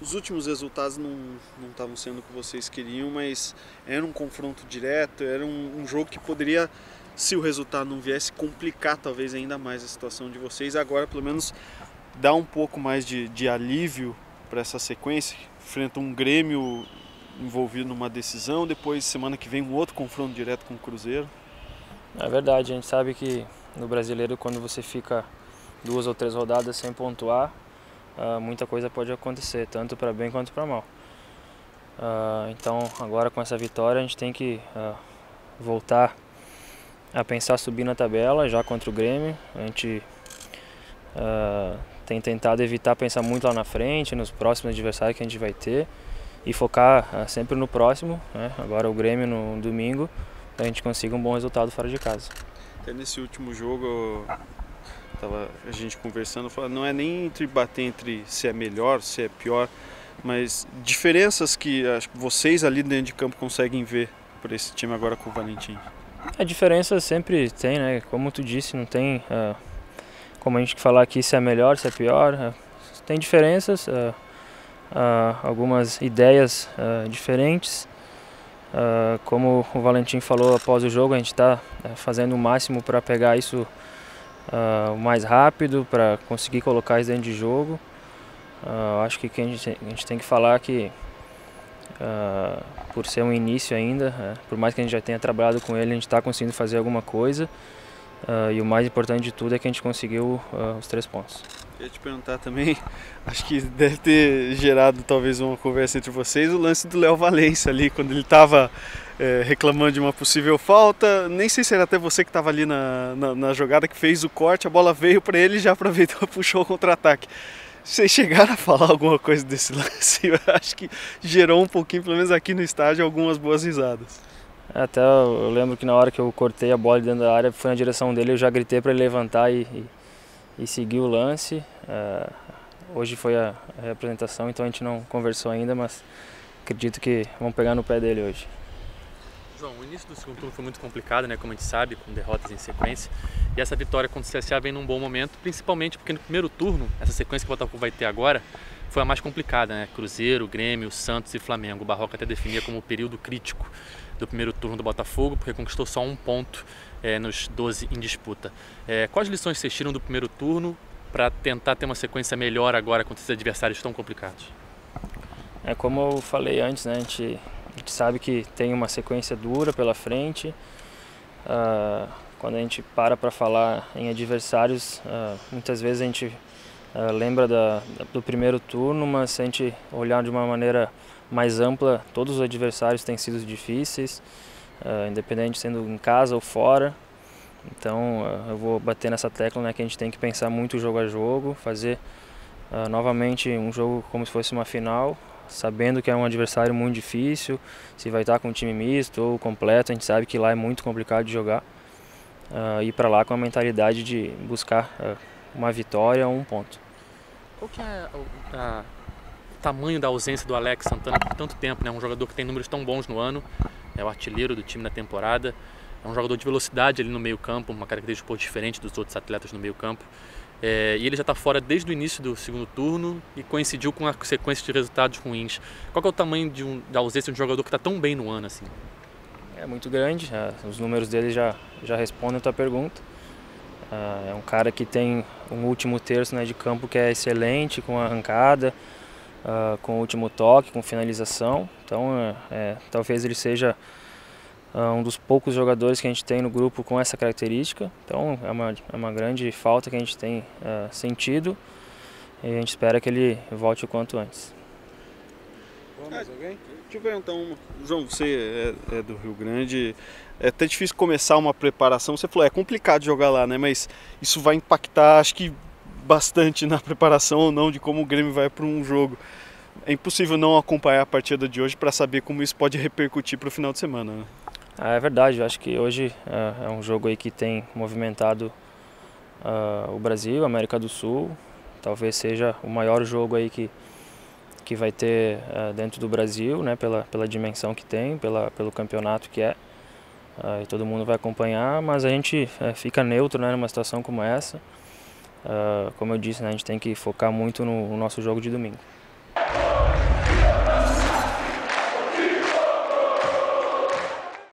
Os últimos resultados não estavam sendo o que vocês queriam, mas era um confronto direto, era um jogo que poderia, se o resultado não viesse, complicar talvez ainda mais a situação de vocês. Agora, pelo menos, dá um pouco mais de alívio para essa sequência. Enfrenta um Grêmio envolvido numa decisão, depois semana que vem um outro confronto direto com o Cruzeiro. É verdade, a gente sabe que no Brasileiro, quando você fica 2 ou 3 rodadas sem pontuar, muita coisa pode acontecer, tanto para bem quanto para mal. Então agora com essa vitória a gente tem que voltar a pensar subir na tabela já contra o Grêmio. A gente tem tentado evitar pensar muito lá na frente, nos próximos adversários que a gente vai ter e focar sempre no próximo, né? Agora o Grêmio no domingo, para a gente consiga um bom resultado fora de casa. Até nesse último jogo, a gente conversando, não é nem bater entre se é melhor, se é pior, mas diferenças que acho que vocês ali dentro de campo conseguem ver para esse time agora com o Valentim. A diferença sempre tem, né? Como tu disse, não tem como a gente falar aqui se é melhor, se é pior. Tem diferenças, algumas ideias diferentes. Como o Valentim falou após o jogo, a gente está fazendo o máximo para pegar isso o mais rápido, para conseguir colocar isso dentro de jogo. Acho que a gente tem que falar que, por ser um início ainda, por mais que a gente já tenha trabalhado com ele, a gente está conseguindo fazer alguma coisa. E o mais importante de tudo é que a gente conseguiu os 3 pontos. Eu ia te perguntar também, acho que deve ter gerado talvez uma conversa entre vocês, o lance do Léo Valência ali, quando ele estava reclamando de uma possível falta. Nem sei se era até você que estava ali na jogada, que fez o corte, a bola veio para ele e já aproveitou e puxou o contra-ataque. Vocês chegaram a falar alguma coisa desse lance? Eu acho que gerou um pouquinho, pelo menos aqui no estádio, algumas boas risadas. Até eu lembro que na hora que eu cortei a bola dentro da área, foi na direção dele, eu já gritei para ele levantar e seguir o lance. Hoje foi a representação, então a gente não conversou ainda, mas acredito que vamos pegar no pé dele hoje. João, o início do segundo turno foi muito complicado, né, como a gente sabe, com derrotas em sequência. E essa vitória contra o CSA vem num bom momento, principalmente porque no primeiro turno, essa sequência que o Botafogo vai ter agora, foi a mais complicada, né? Cruzeiro, Grêmio, Santos e Flamengo. O Barroca até definia como o período crítico do primeiro turno do Botafogo, porque conquistou só 1 ponto nos 12 em disputa. Quais lições vocês tiram do primeiro turno para tentar ter uma sequência melhor agora contra esses adversários tão complicados? Como eu falei antes, né, a gente sabe que tem uma sequência dura pela frente. Quando a gente para falar em adversários, muitas vezes a gente lembra do primeiro turno, mas se a gente olhar de uma maneira mais ampla, todos os adversários têm sido difíceis, independente sendo em casa ou fora. Então eu vou bater nessa tecla, né, que a gente tem que pensar muito jogo a jogo, fazer novamente um jogo como se fosse uma final, sabendo que é um adversário muito difícil, se vai estar com um time misto ou completo, a gente sabe que lá é muito complicado de jogar. Ir para lá com a mentalidade de buscar uma vitória ou 1 ponto. Qual que é o tamanho da ausência do Alex Santana por tanto tempo, né? Um jogador que tem números tão bons no ano, é o artilheiro do time na temporada, é um jogador de velocidade ali no meio campo, uma característica um pouco diferente dos outros atletas no meio campo. E ele já está fora desde o início do segundo turno e coincidiu com a sequência de resultados ruins. Qual que é o tamanho da ausência de um jogador que está tão bem no ano assim? É muito grande, os números dele já respondem a tua pergunta. É um cara que tem um último terço, né, de campo que é excelente, com arrancada, com o último toque, com finalização. Então talvez ele seja um dos poucos jogadores que a gente tem no grupo com essa característica. Então é uma grande falta que a gente tem sentido e a gente espera que ele volte o quanto antes. Mais alguém? Deixa eu perguntar uma. João, você é do Rio Grande, é até difícil começar uma preparação. Você falou, é complicado jogar lá, né? Mas isso vai impactar, acho que bastante na preparação ou não de como o Grêmio vai para um jogo. É impossível não acompanhar a partida de hoje para saber como isso pode repercutir para o final de semana, né? É verdade, eu acho que hoje é um jogo aí que tem movimentado o Brasil, a América do Sul. Talvez seja o maior jogo aí que vai ter dentro do Brasil, né, pela dimensão que tem, pelo campeonato que é. E todo mundo vai acompanhar, mas a gente fica neutro, né, numa situação como essa. Como eu disse, né, a gente tem que focar muito no nosso jogo de domingo.